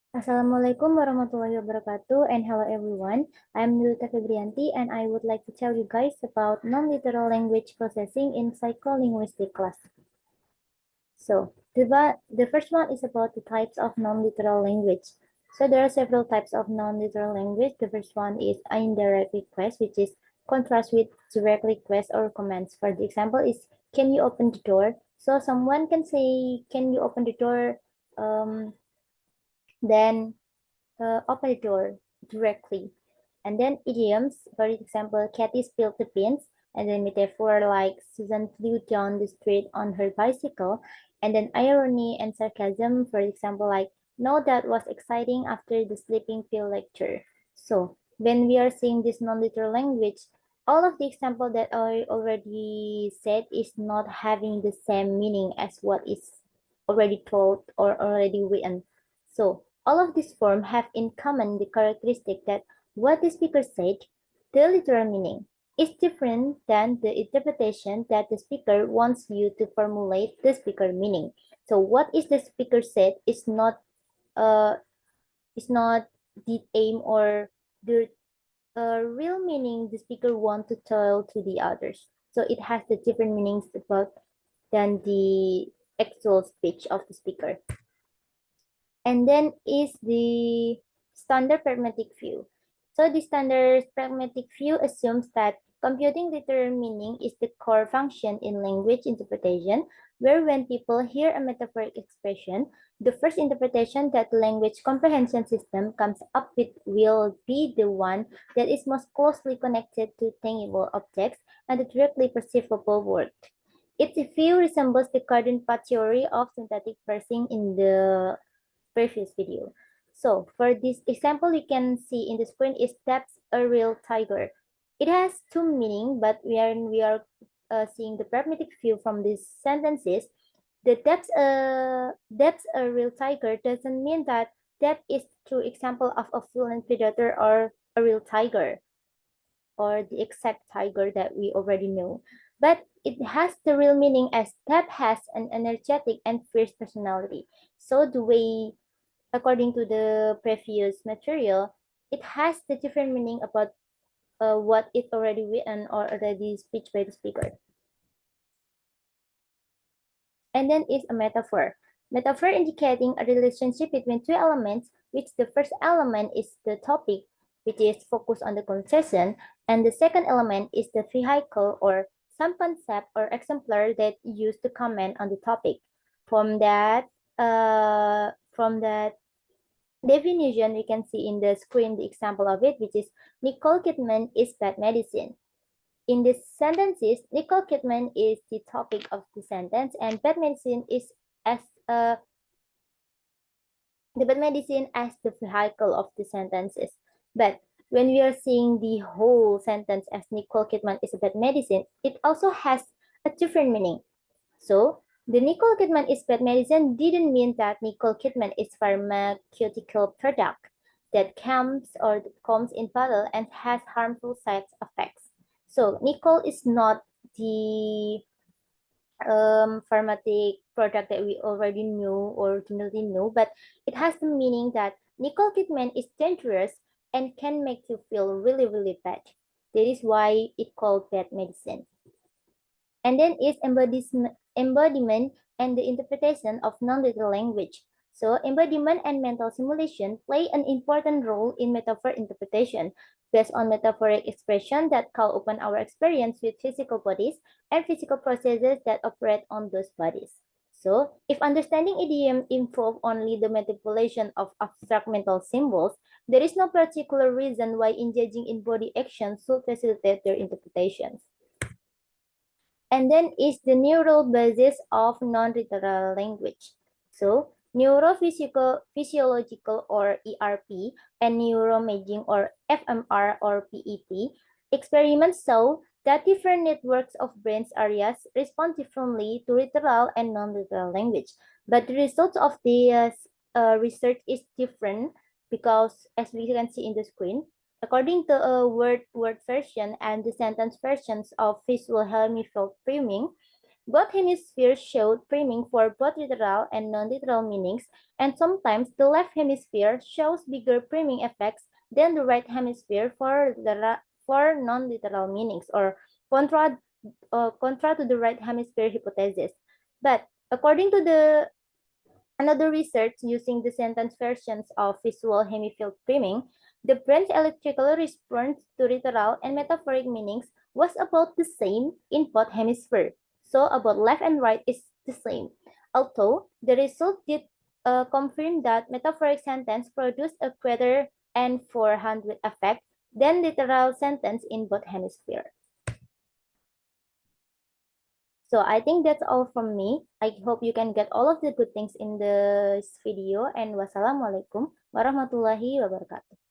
Assalamualaikum warahmatullahi wabarakatuh, and hello everyone. I'm Nurulita Febrianti and I would like to tell you guys about non-literal language processing in psycholinguistic class. So the first one is about the types of non-literal language. So there are several types of non-literal language. The first one is indirect request, which is contrast with direct request or commands. For the example is, can you open the door? So someone can say, can you open the door? Then open the door directly. And then idioms, for example, Kathy spilled the beans, and then metaphor like Susan flew down the street on her bicycle, and then irony and sarcasm, for example, like no, that was exciting after the sleeping pill lecture. So when we are seeing this non-literal language, all of the example that I already said is not having the same meaning as what is already told or already written. So all of these forms have in common the characteristic that what the speaker said, the literal meaning, is different than the interpretation that the speaker wants you to formulate the speaker meaning. So what is the speaker said uh is not the aim or the real meaning the speaker want to tell to the others. So it has the different meanings about than the actual speech of the speaker. And then is the standard pragmatic view. So the standard pragmatic view assumes that computing literal meaning is the core function in language interpretation, where when people hear a metaphoric expression, the first interpretation that the language comprehension system comes up with will be the one that is most closely connected to tangible objects and the directly perceivable world. Its view resembles the garden path theory of synthetic parsing in the previous video. So for this example, you can see in the screen is that's a real tiger. It has two meaning, but we are seeing the pragmatic view from these sentences. The that's a real tiger doesn't mean that that is true example of a fluent predator or a real tiger or the exact tiger that we already know. But it has the real meaning as that has an energetic and fierce personality. So the way according to the previous material, it has the different meaning about what it already written or already speech by the speaker. And then is a metaphor. Metaphor indicating a relationship between two elements, which the first element is the topic, which is focused on the conversation, and the second element is the vehicle or some concept or exemplar that used to comment on the topic. From that definition, we can see in the screen the example of it, which is Nicole Kidman is bad medicine. In this sentences, Nicole Kidman is the topic of the sentence, and bad medicine is as the bad medicine as the vehicle of the sentences. But when we are seeing the whole sentence as Nicole Kidman is a bad medicine, it also has a different meaning. So the Nicole Kidman is bad medicine didn't mean that Nicole Kidman is pharmaceutical product that comes in bottle and has harmful side effects. So Nicole is not the pharmaceutical product that we already know or originally know, but it has the meaning that Nicole Kidman is dangerous and can make you feel really, really bad. That is why it called bad medicine. And then is embodiment and the interpretation of non-literal language. So embodiment and mental simulation play an important role in metaphor interpretation based on metaphoric expression that call upon our experience with physical bodies and physical processes that operate on those bodies. So if understanding idiom involve only the manipulation of abstract mental symbols, there is no particular reason why engaging in body actions should facilitate their interpretations. And then is the neural basis of non-literal language. So neurophysiological or ERP and neuroimaging or fMR or PET experiments show that different networks of brain areas respond differently to literal and non-literal language. But the results of the research is different because as we can see in the screen, according to a word version and the sentence versions of visual hemisphere framing, Both hemispheres showed priming for both literal and non-literal meanings, and sometimes the left hemisphere shows bigger priming effects than the right hemisphere for non-literal meanings, or contra, contra to the right hemisphere hypothesis. But according to the another research using the sentence versions of visual hemifield priming, the brain's electrical response to literal and metaphoric meanings was about the same in both hemispheres. So about left and right is the same. Although the result did confirm that metaphoric sentence produced a greater N400 effect than literal sentence in both hemispheres. So I think that's all from me. I hope you can get all of the good things in this video, and wassalamualaikum warahmatullahi wabarakatuh.